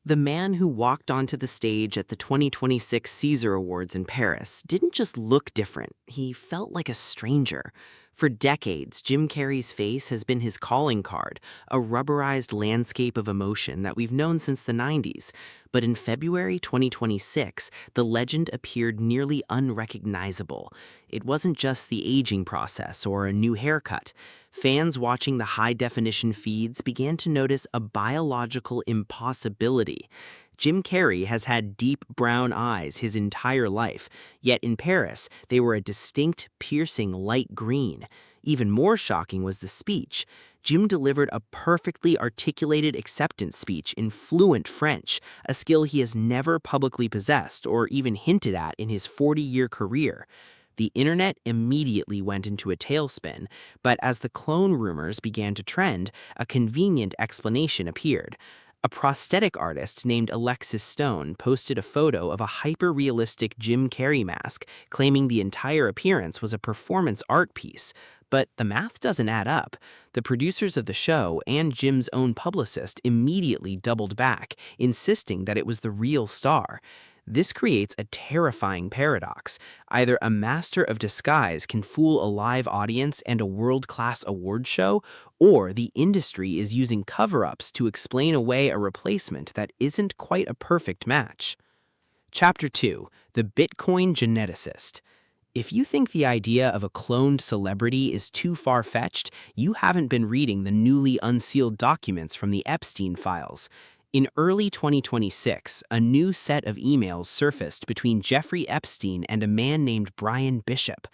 The man who walked onto the stage at the 2026 César Awards in Paris didn't just look different, he felt like a stranger. For decades, Jim Carrey's face has been his calling card, a rubberized landscape of emotion that we've known since the 90s. But in February 2026, the legend appeared nearly unrecognizable. It wasn't just the aging process or a new haircut. Fans watching the high-definition feeds began to notice a biological impossibility. Jim Carrey has had deep brown eyes his entire life, yet in Paris, they were a distinct, piercing light green. Even more shocking was the speech. Jim delivered a perfectly articulated acceptance speech in fluent French, a skill he has never publicly possessed or even hinted at in his 40-year career. The internet immediately went into a tailspin, but as the clone rumors began to trend, a convenient explanation appeared. A prosthetic artist named Alexis Stone posted a photo of a hyper-realistic Jim Carrey mask, claiming the entire appearance was a performance art piece. But the math doesn't add up. The producers of the show and Jim's own publicist immediately doubled back, insisting that it was the real star. This creates a terrifying paradox. Either a master of disguise can fool a live audience and a world-class award show, or the industry is using cover-ups to explain away a replacement that isn't quite a perfect match. Chapter 2: The Bitcoin Geneticist. If you think the idea of a cloned celebrity is too far-fetched, you haven't been reading the newly unsealed documents from the Epstein Files. In early 2026, a new set of emails surfaced between Jeffrey Epstein and a man named Bryan Bishop.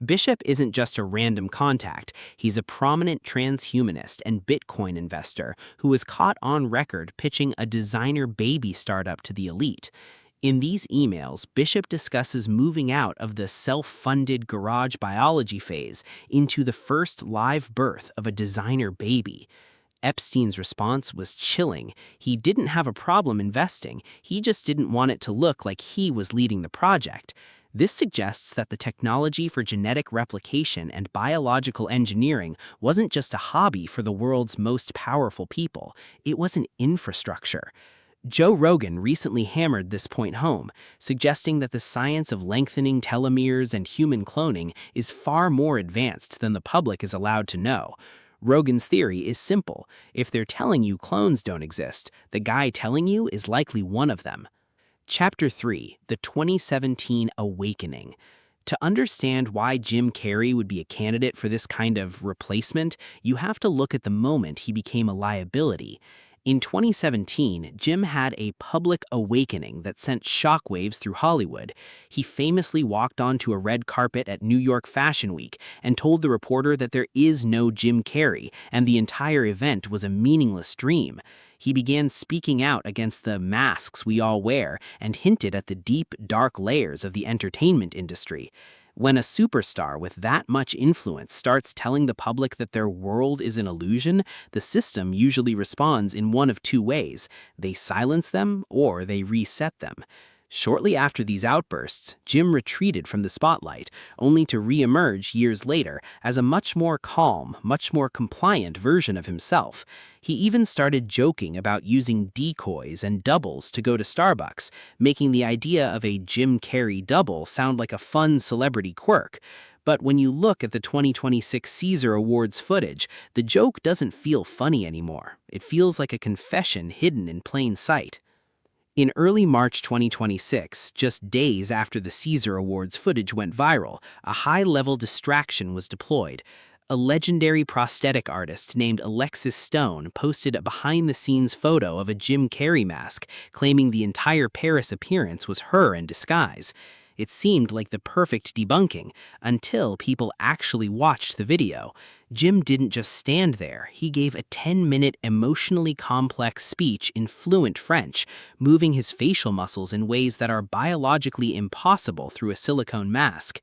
Bishop isn't just a random contact, he's a prominent transhumanist and Bitcoin investor who was caught on record pitching a designer baby startup to the elite. In these emails, Bishop discusses moving out of the self-funded garage biology phase into the first live birth of a designer baby. Epstein's response was chilling. He didn't have a problem investing, he just didn't want it to look like he was leading the project. This suggests that the technology for genetic replication and biological engineering wasn't just a hobby for the world's most powerful people, it was an infrastructure. Joe Rogan recently hammered this point home, suggesting that the science of lengthening telomeres and human cloning is far more advanced than the public is allowed to know. Rogan's theory is simple. If they're telling you clones don't exist, the guy telling you is likely one of them. Chapter 3: The 2017 Awakening. To understand why Jim Carrey would be a candidate for this kind of replacement, you have to look at the moment he became a liability. In 2017, Jim had a public awakening that sent shockwaves through Hollywood. He famously walked onto a red carpet at New York Fashion Week and told the reporter that there is no Jim Carrey and the entire event was a meaningless dream. He began speaking out against the masks we all wear and hinted at the deep, dark layers of the entertainment industry. When a superstar with that much influence starts telling the public that their world is an illusion, the system usually responds in one of two ways: they silence them or they reset them. Shortly after these outbursts, Jim retreated from the spotlight, only to re-emerge years later as a much more calm, much more compliant version of himself. He even started joking about using decoys and doubles to go to Starbucks, making the idea of a Jim Carrey double sound like a fun celebrity quirk. But when you look at the 2026 César Awards footage, the joke doesn't feel funny anymore. It feels like a confession hidden in plain sight. In early March 2026, just days after the César Awards footage went viral, a high-level distraction was deployed. A legendary prosthetic artist named Alexis Stone posted a behind-the-scenes photo of a Jim Carrey mask, claiming the entire Paris appearance was her in disguise. It seemed like the perfect debunking, until people actually watched the video. Jim didn't just stand there, he gave a 10-minute emotionally complex speech in fluent French, moving his facial muscles in ways that are biologically impossible through a silicone mask.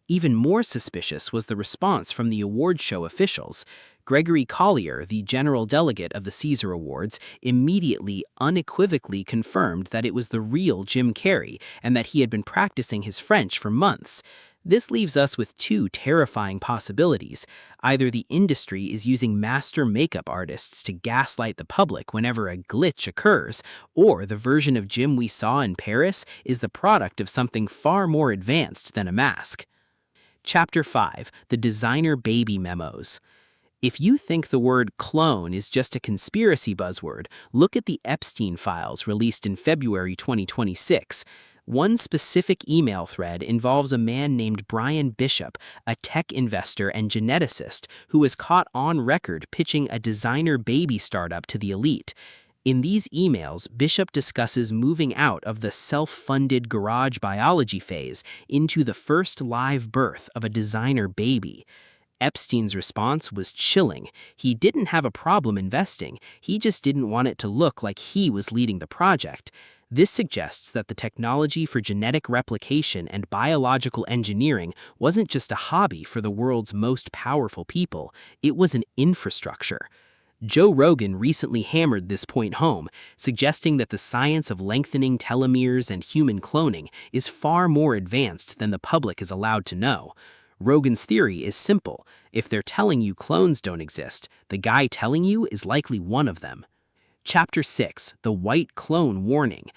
Even more suspicious was the response from the award show officials. Gregory Collier, the general delegate of the César Awards, immediately, unequivocally confirmed that it was the real Jim Carrey and that he had been practicing his French for months. This leaves us with two terrifying possibilities. Either the industry is using master makeup artists to gaslight the public whenever a glitch occurs, or the version of Jim we saw in Paris is the product of something far more advanced than a mask. Chapter 5: The Designer Baby Memos. If you think the word clone is just a conspiracy buzzword, look at the Epstein Files released in February 2026. One specific email thread involves a man named Bryan Bishop, a tech investor and geneticist, who was caught on record pitching a designer baby startup to the elite. In these emails, Bishop discusses moving out of the self-funded garage biology phase into the first live birth of a designer baby. Epstein's response was chilling. He didn't have a problem investing, he just didn't want it to look like he was leading the project. This suggests that the technology for genetic replication and biological engineering wasn't just a hobby for the world's most powerful people, it was an infrastructure. Joe Rogan recently hammered this point home, suggesting that the science of lengthening telomeres and human cloning is far more advanced than the public is allowed to know. Rogan's theory is simple: if they're telling you clones don't exist, the guy telling you is likely one of them. Chapter 6: The White Clone Warning.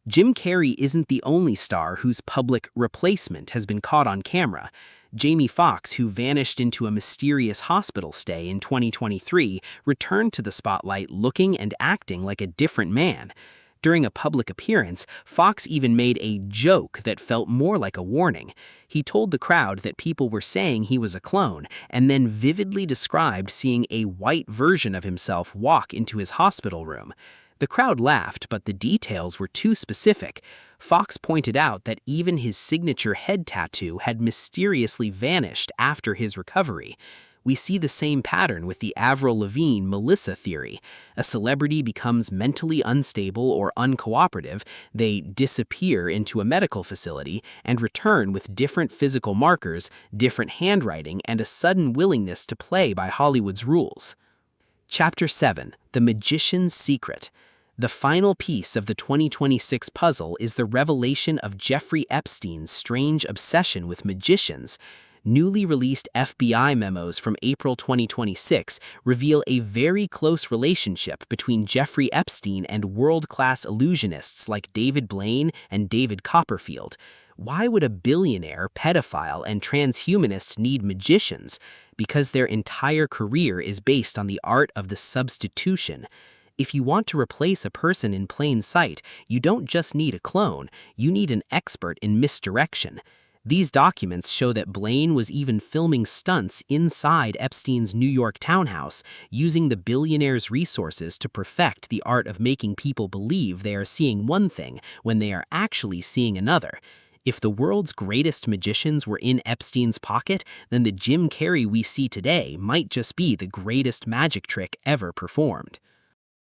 Jim Carrey isn't the only star whose public replacement has been caught on camera. Jamie Foxx, who vanished into a mysterious hospital stay in 2023, returned to the spotlight looking and acting like a different man. During a public appearance, Fox even made a joke that felt more like a warning. He told the crowd that people were saying he was a clone, and then vividly described seeing a white version of himself walk into his hospital room. The crowd laughed, but the details were too specific. Fox pointed out that even his signature head tattoo had mysteriously vanished after his recovery. We see the same pattern with the Avril Lavigne-Melissa theory. A celebrity becomes mentally unstable or uncooperative, they disappear into a medical facility, and return with different physical markers, different handwriting, and a sudden willingness to play by Hollywood's rules. Chapter 7: The Magician's Secret. The final piece of the 2026 puzzle is the revelation of Jeffrey Epstein's strange obsession with magicians. Newly released FBI memos from April 2026 reveal a very close relationship between Jeffrey Epstein and world-class illusionists like David Blaine and David Copperfield. Why would a billionaire, pedophile, and transhumanist need magicians? Because their entire career is based on the art of the substitution. If you want to replace a person in plain sight, you don't just need a clone, you need an expert in misdirection. These documents show that Blaine was even filming stunts inside Epstein's New York townhouse, using the billionaire's resources to perfect the art of making people believe they are seeing one thing when they are actually seeing another. If the world's greatest magicians were in Epstein's pocket, then the Jim Carrey we see today might just be the greatest magic trick ever performed.